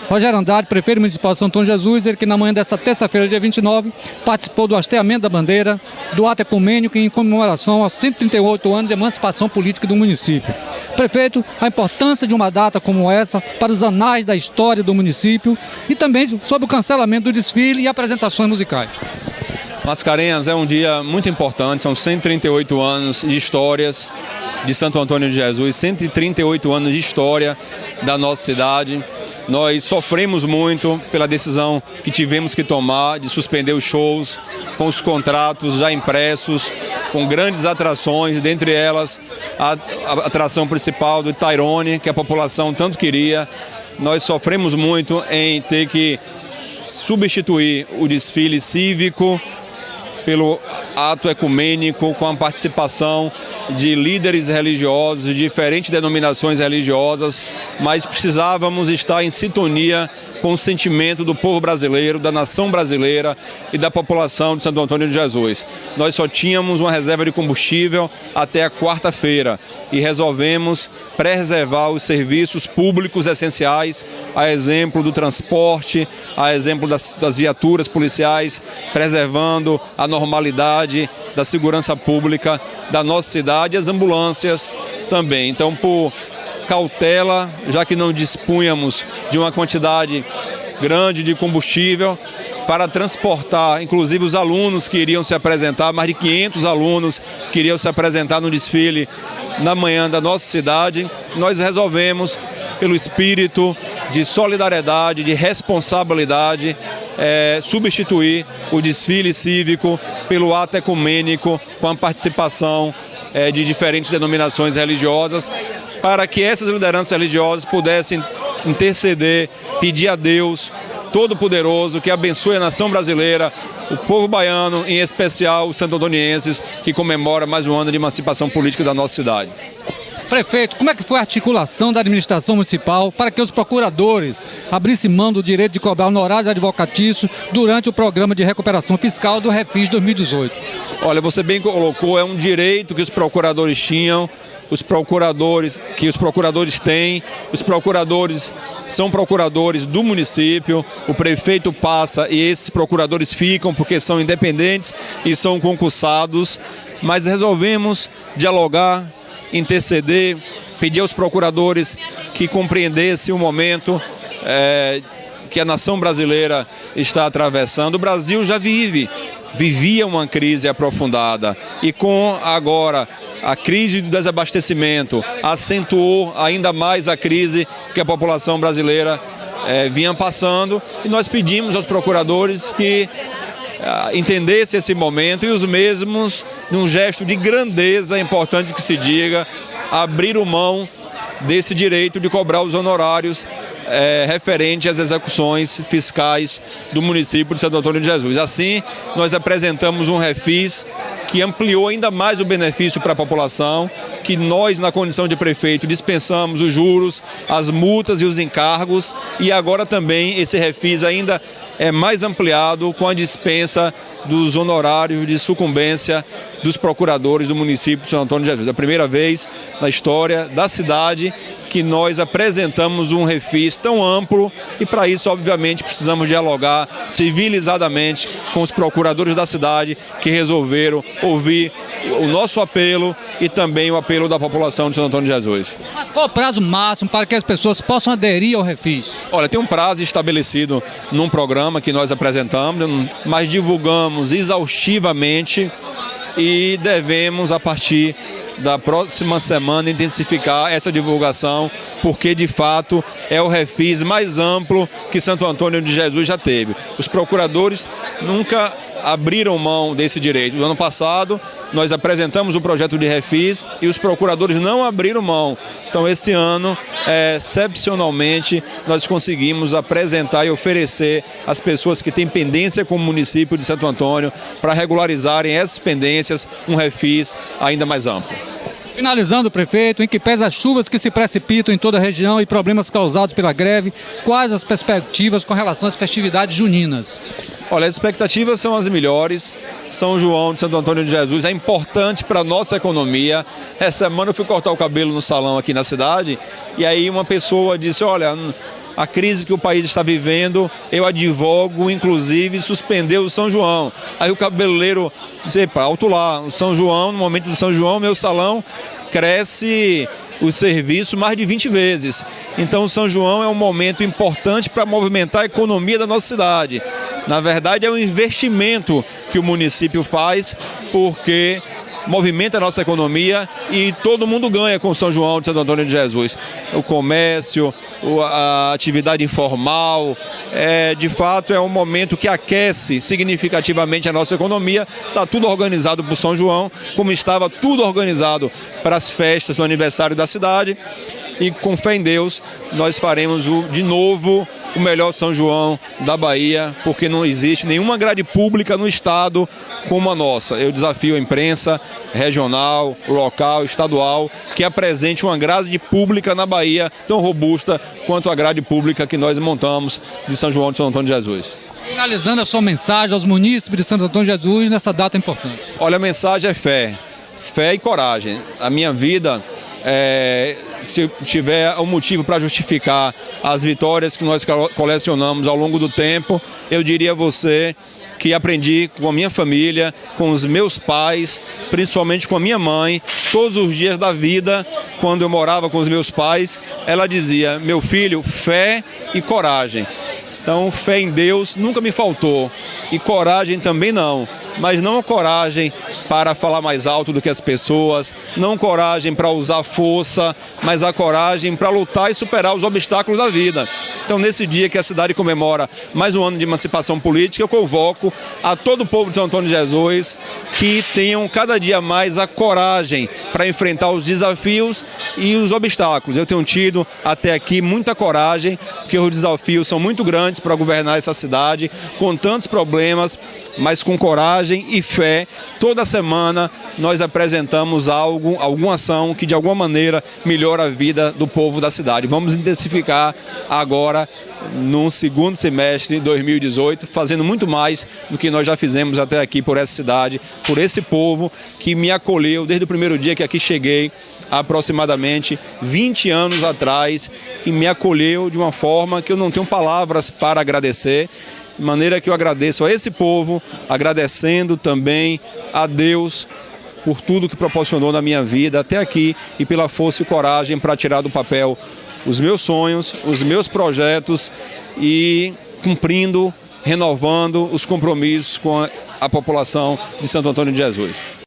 Rogério Andrade, prefeito municipal de Santo Antônio de Jesus, ele que na manhã dessa terça-feira, dia 29, participou do hasteamento da bandeira do ato ecumênico em comemoração aos 138 anos de emancipação política do município. Prefeito, a importância de uma data como essa para os anais da história do município e também sobre o cancelamento do desfile e apresentações musicais. Mascarenhas é um dia muito importante, são 138 anos de histórias de Santo Antônio de Jesus, 138 anos de história da nossa cidade. Nós sofremos muito pela decisão que tivemos que tomar de suspender os shows, com os contratos já impressos, com grandes atrações, dentre elas a atração principal do Tairone, que a população tanto queria. Nós sofremos muito em ter que substituir o desfile cívico pelo ato ecumênico, com a participação de líderes religiosos, de diferentes denominações religiosas, mas precisávamos estar em sintonia com o sentimento do povo brasileiro, da nação brasileira e da população de Santo Antônio de Jesus. Nós só tínhamos uma reserva de combustível até a quarta-feira e resolvemos preservar os serviços públicos essenciais, a exemplo do transporte, a exemplo das viaturas policiais, preservando a normalidade da segurança pública da nossa cidade e as ambulâncias também. Então, por cautela, já que não dispunhamos de uma quantidade grande de combustível para transportar, inclusive os alunos que iriam se apresentar, mais de 500 alunos que iriam se apresentar no desfile na manhã da nossa cidade, nós resolvemos, pelo espírito de solidariedade, de responsabilidade, substituir o desfile cívico pelo ato ecumênico com a participação de diferentes denominações religiosas, para que essas lideranças religiosas pudessem interceder, pedir a Deus Todo-Poderoso que abençoe a nação brasileira, o povo baiano, em especial os santo-antonienses, que comemora mais um ano de emancipação política da nossa cidade. Prefeito, como é que foi a articulação da administração municipal para que os procuradores abrissem mão do direito de cobrar honorários advocatícios durante o programa de recuperação fiscal do Refis 2018? Olha, você bem colocou, é um direito que os procuradores tinham, os procuradores têm, os procuradores são procuradores do município, o prefeito passa e esses procuradores ficam porque são independentes e são concursados, mas resolvemos dialogar, interceder, pedir aos procuradores que compreendessem o momento que a nação brasileira está atravessando. O Brasil já vivia uma crise aprofundada e com agora a crise do desabastecimento acentuou ainda mais a crise que a população brasileira vinha passando, e nós pedimos aos procuradores que entendesse esse momento e os mesmos, num gesto de grandeza, é importante que se diga, abriram mão desse direito de cobrar os honorários referente às execuções fiscais do município de Santo Antônio de Jesus. Assim, nós apresentamos um refis que ampliou ainda mais o benefício para a população, que nós, na condição de prefeito, dispensamos os juros, as multas e os encargos, e agora também esse refis ainda é mais ampliado com a dispensa dos honorários de sucumbência dos procuradores do município de Santo Antônio de Jesus. É a primeira vez na história da cidade que nós apresentamos um refis tão amplo e, para isso, obviamente, precisamos dialogar civilizadamente com os procuradores da cidade que resolveram ouvir o nosso apelo e também o apelo da população de Santo Antônio de Jesus. Mas qual o prazo máximo para que as pessoas possam aderir ao refis? Olha, tem um prazo estabelecido num programa que nós apresentamos, mas divulgamos exaustivamente e devemos, a partir da próxima semana, intensificar essa divulgação, porque de fato é o refis mais amplo que Santo Antônio de Jesus já teve. Os procuradores nunca abriram mão desse direito. No ano passado, nós apresentamos o projeto de refis e os procuradores não abriram mão. Então, esse ano, excepcionalmente, nós conseguimos apresentar e oferecer às pessoas que têm pendência com o município de Santo Antônio para regularizarem essas pendências um refis ainda mais amplo. Finalizando, prefeito, em que pese as chuvas que se precipitam em toda a região e problemas causados pela greve, quais as perspectivas com relação às festividades juninas? Olha, as expectativas são as melhores. São João de Santo Antônio de Jesus é importante para a nossa economia. Essa semana eu fui cortar o cabelo no salão aqui na cidade e aí uma pessoa disse, olha, a crise que o país está vivendo, eu advogo, inclusive, suspender o São João. Aí o cabeleireiro disse, epa, alto lá, o São João, no momento do São João, meu salão cresce o serviço mais de 20 vezes. Então o São João é um momento importante para movimentar a economia da nossa cidade. Na verdade, é um investimento que o município faz, porque movimenta a nossa economia e todo mundo ganha com o São João de Santo Antônio de Jesus. O comércio, a atividade informal, de fato é um momento que aquece significativamente a nossa economia. Está tudo organizado para o São João, como estava tudo organizado para as festas do aniversário da cidade. E com fé em Deus, nós faremos de novo o melhor São João da Bahia, porque não existe nenhuma grade pública no estado como a nossa. Eu desafio a imprensa regional, local, estadual, que apresente uma grade pública na Bahia tão robusta quanto a grade pública que nós montamos de São João de Santo Antônio de Jesus. Finalizando a sua mensagem aos munícipes de Santo Antônio de Jesus nessa data importante. Olha, a mensagem é fé e coragem. A minha vida, se eu tiver um motivo para justificar as vitórias que nós colecionamos ao longo do tempo, eu diria a você que aprendi com a minha família, com os meus pais, principalmente com a minha mãe, todos os dias da vida, quando eu morava com os meus pais, ela dizia, meu filho, fé e coragem. Então, fé em Deus nunca me faltou, e coragem também não, mas não a coragem para falar mais alto do que as pessoas, não coragem para usar força, mas a coragem para lutar e superar os obstáculos da vida. Então, nesse dia que a cidade comemora mais um ano de emancipação política, eu convoco a todo o povo de Santo Antônio de Jesus que tenham cada dia mais a coragem para enfrentar os desafios e os obstáculos. Eu tenho tido até aqui muita coragem, porque os desafios são muito grandes para governar essa cidade, com tantos problemas, mas com coragem e fé. Toda semana nós apresentamos alguma ação que de alguma maneira melhora a vida do povo da cidade. Vamos intensificar agora no segundo semestre de 2018, fazendo muito mais do que nós já fizemos até aqui por essa cidade, por esse povo que me acolheu desde o primeiro dia que aqui cheguei, há aproximadamente 20 anos atrás, que me acolheu de uma forma que eu não tenho palavras para agradecer. De maneira que eu agradeço a esse povo, agradecendo também a Deus por tudo que proporcionou na minha vida até aqui e pela força e coragem para tirar do papel os meus sonhos, os meus projetos e cumprindo, renovando os compromissos com a população de Santo Antônio de Jesus.